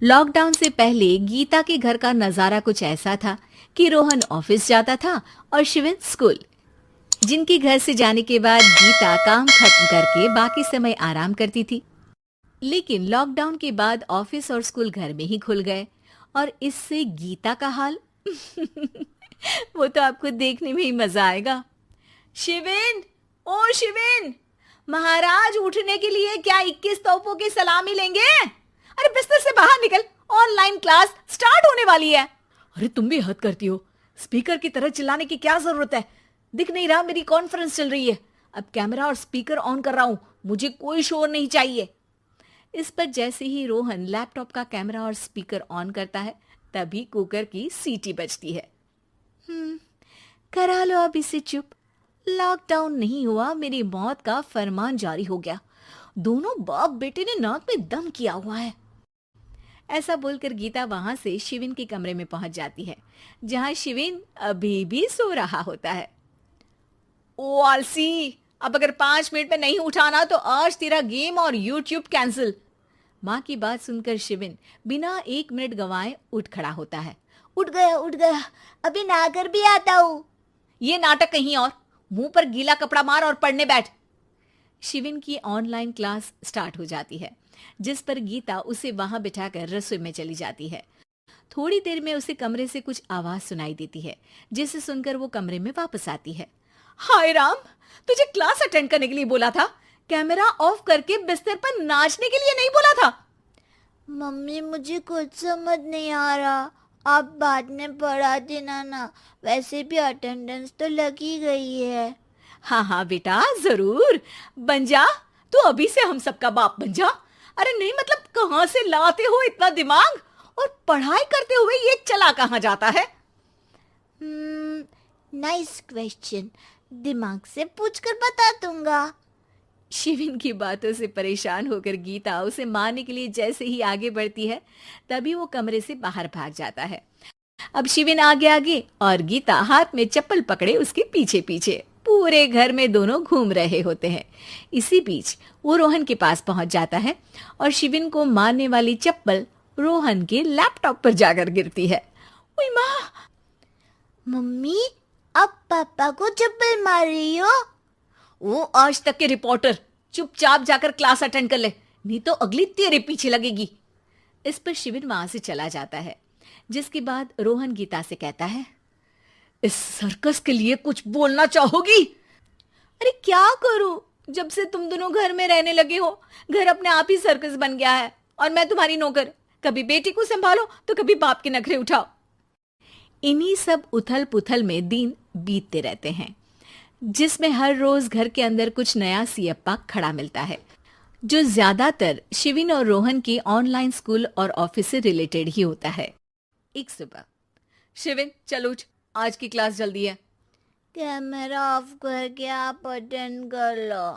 Lockdown से पहले गीता के घर का नजारा कुछ ऐसा था कि रोहन ऑफिस जाता था और शिविन स्कूल। जिनके घर से जाने के बाद गीता काम खत्म करके बाकी समय आराम करती थी। लेकिन लॉकडाउन के बाद ऑफिस और स्कूल घर में ही खुल गए और इससे गीता का हाल वो तो आपको देखने में ही मजा आएगा। शिविन, ओ शिविन, महाराज उठने के लिए क्या 21 तोपों की सलामी लेंगे? अरे बिस्तर से बाहर निकल, ऑनलाइन क्लास स्टार्ट होने वाली है। अरे तुम भी हद करती हो, स्पीकर की तरह चिल्लाने की क्या जरूरत है? दिख नहीं रहा मेरी कॉन्फ्रेंस चल रही है। अब कैमरा और स्पीकर ऑन कर रहा हूं, मुझे कोई शोर नहीं चाहिए। इस पर जैसे ही रोहन लैपटॉप का कैमरा और स्पीकर ऑन करता है तभी कुकर की सीटी बजती है। करा लो अब इसे चुप। लॉकडाउन नहीं हुआ, मेरी मौत का फरमान जारी हो गया। दोनों बाप बेटे ने नाक में दम किया हुआ है। ऐसा बोलकर गीता वहां से शिविन के कमरे में पहुंच जाती है, जहां शिविन अभी भी सो रहा होता है। ओ आलसी, अब अगर 5 मिनट में नहीं उठाना तो आज तेरा गेम और यूट्यूब कैंसिल। माँ की बात सुनकर शिविन बिना 1 मिनट गंवाए उठ खड़ा होता है। उठ गया, अभी नहाकर भी आता हूँ। ये नाटक कहीं और, मुंह पर गीला कपड़ा मार और पढ़ने बैठ। शिविन की ऑनलाइन क्लास स्टार्ट हो जाती है, जिस पर गीता उसे वहां बिठाकर रसोई में चली जाती है। थोड़ी देर में उसे कमरे से कुछ आवाज सुनाई देती है, जिसे सुनकर वो कमरे में वापस आती है। हाय राम, तुझे क्लास अटेंड करने के लिए बोला था, कैमरा ऑफ करके बिस्तर पर नाचने के लिए नहीं बोला था। मम्मी मुझे कुछ समझ नहीं आ रहा, आप बाद में पढ़ा देना ना, वैसे भी अटेंडेंस तो लगी गई है। हाँ हाँ बेटा, जरूर बन जा। तू अभी से हम सबका बाप बन जा। अरे नहीं मतलब कहाँ से लाते हो इतना दिमाग, और पढ़ाई करते हुए ये चला कहाँ जाता है? नाइस क्वेश्चन, दिमाग से पूछकर बता दूंगा। शिविन की बातों से परेशान होकर गीता उसे मारने के लिए जैसे ही आगे बढ़ती है तभी वो कमरे से बाहर भाग जाता है। अब शिविन आगे आगे और गीता हाथ में चप्पल पकड़े उसके पीछे पीछे पूरे घर में दोनों घूम रहे होते हैं। इसी बीच वो रोहन के पास पहुंच जाता है और शिविन को मारने वाली चप्पल रोहन के लैपटॉप पर जाकर गिरती है। ओए माँ! मम्मी, अब पापा को चप्पल मार रही हो? वो आज तक के रिपोर्टर, चुपचाप जाकर क्लास अटेंड कर ले, नहीं तो अगली तेरे पीछे लगेगी। इस पर शिविन वहां से चला जाता है, जिसके बाद रोहन गीता से कहता है, इस सर्कस के लिए कुछ बोलना चाहोगी? अरे क्या करूं, जब से तुम दोनों घर में रहने लगे हो घर अपने आप ही सर्कस बन गया है और मैं तुम्हारी नौकर। कभी बेटी को संभालो तो कभी बाप के नखरे उठाओ। इन्हीं सब उथल पुथल में दिन बीतते रहते हैं, जिसमें हर रोज घर के अंदर कुछ नया सियप्पा खड़ा मिलता है, जो ज्यादातर शिविन और रोहन के ऑनलाइन स्कूल और ऑफिस से रिलेटेड ही होता है। एक सुबह, शिविन चल उठ, आज की क्लास जल्दी है। कैमरा ऑफ करके आप अटेंड कर लो।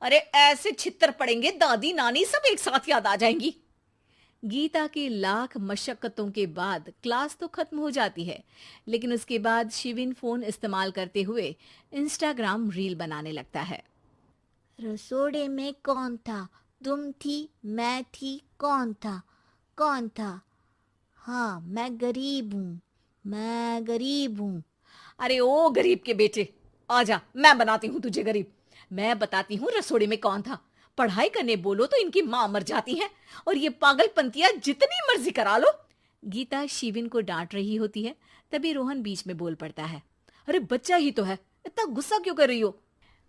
अरे ऐसे छित्तर पड़ेंगे, दादी नानी सब एक साथ याद आ जाएंगी। गीता की लाख मशक्कतों के बाद क्लास तो खत्म हो जाती है, लेकिन उसके बाद शिविन फोन इस्तेमाल करते हुए इंस्टाग्राम रील बनाने लगता है। रसोड़े में कौन था? तुम थी, मैं थी, कौन था? कौन था? हाँ, मैं गरीब हूँ, मैं गरीब हूँ। अरे ओ गरीब के बेटे, आजा, मैं बनाती हूँ तुझे गरीब। मैं बताती हूँ रसोड़े में कौन था। पढ़ाई करने बोलो तो इनकी माँ मर जाती है, और ये पागलपंतियां जितनी मर्जी करा लो। गीता शिविन को डांट रही होती है, तभी रोहन बीच में बोल पड़ता है। अरे बच्चा ही तो है, इतना गुस्सा क्यों कर रही हो?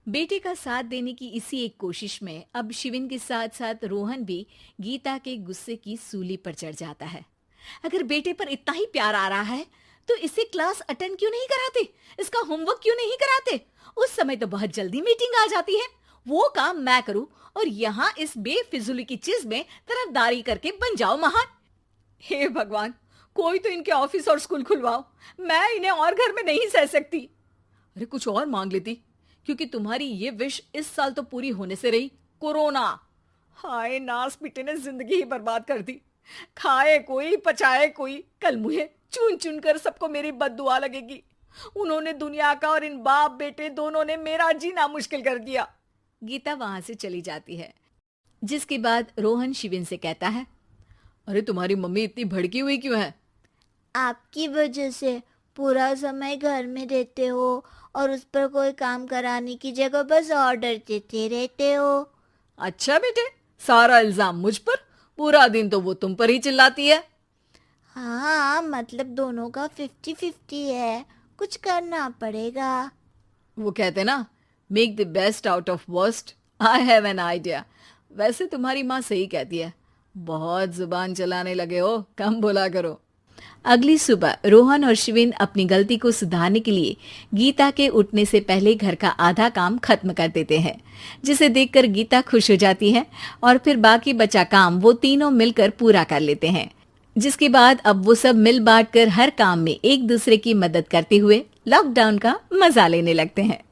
बेटे का साथ देने की इसी एक कोशिश में अब शिविन के साथ साथ रोहन भी गीता के गुस्से की सूली पर चढ़ जाता है। अगर बेटे पर इतना ही प्यार आ रहा है तो इसे क्लास अटेंड क्यों नहीं कराते, इसका होमवर्क क्यों नहीं कराते? उस समय तो बहुत जल्दी मीटिंग आ जाती है, वो काम मैं करूं और यहाँ इस बेफिजुली की चीज में तरफदारी करके बन जाओ महान। हे भगवान, कोई तो इनके ऑफिस और स्कूल खुलवाओ, मैं इन्हें और घर में नहीं सह सकती। अरे कुछ और मांग लेती, क्योंकि तुम्हारी ये विश इस साल तो पूरी होने से रही, कोरोना। हाय नास पिटे ने जिंदगी ही बर्बाद कर दी। खाए कोई पचाए कोई, कल मुझे चुन चुन कर सबको मेरी बद्दुआ लगेगी। उन्होंने दुनिया का और इन बाप बेटे दोनों ने मेरा जीना मुश्किल कर दिया। गीता वहां से चली जाती है, जिसके बाद रोहन शिविन से कहता है, अरे तुम्हारी मम्मी इतनी भड़की हुई क्यों है? आपकी वजह से पूरा समय घर में रहते हो और उस पर कोई काम कराने की जगह बस ऑर्डर देते रहते हो। अच्छा बेटे, सारा इल्जाम मुझ पर, पूरा दिन तो वो तुम पर ही चिल्लाती है। हाँ, मतलब दोनों का 50-50 है, कुछ करना पड़ेगा। वो कहते ना, make the best out of worst. I have an idea. वैसे तुम्हारी माँ सही कहती है, बहुत जुबान चलाने लगे हो, कम बोला करो। अगली सुबह रोहन और शिविन अपनी गलती को सुधारने के लिए गीता के उठने से पहले घर का आधा काम खत्म कर देते हैं, जिसे देखकर गीता खुश हो जाती है और फिर बाकी बचा काम वो तीनों मिलकर पूरा कर लेते हैं। जिसके बाद अब वो सब मिल बांट कर हर काम में एक दूसरे की मदद करते हुए लॉकडाउन का मजा लेने लगते हैं।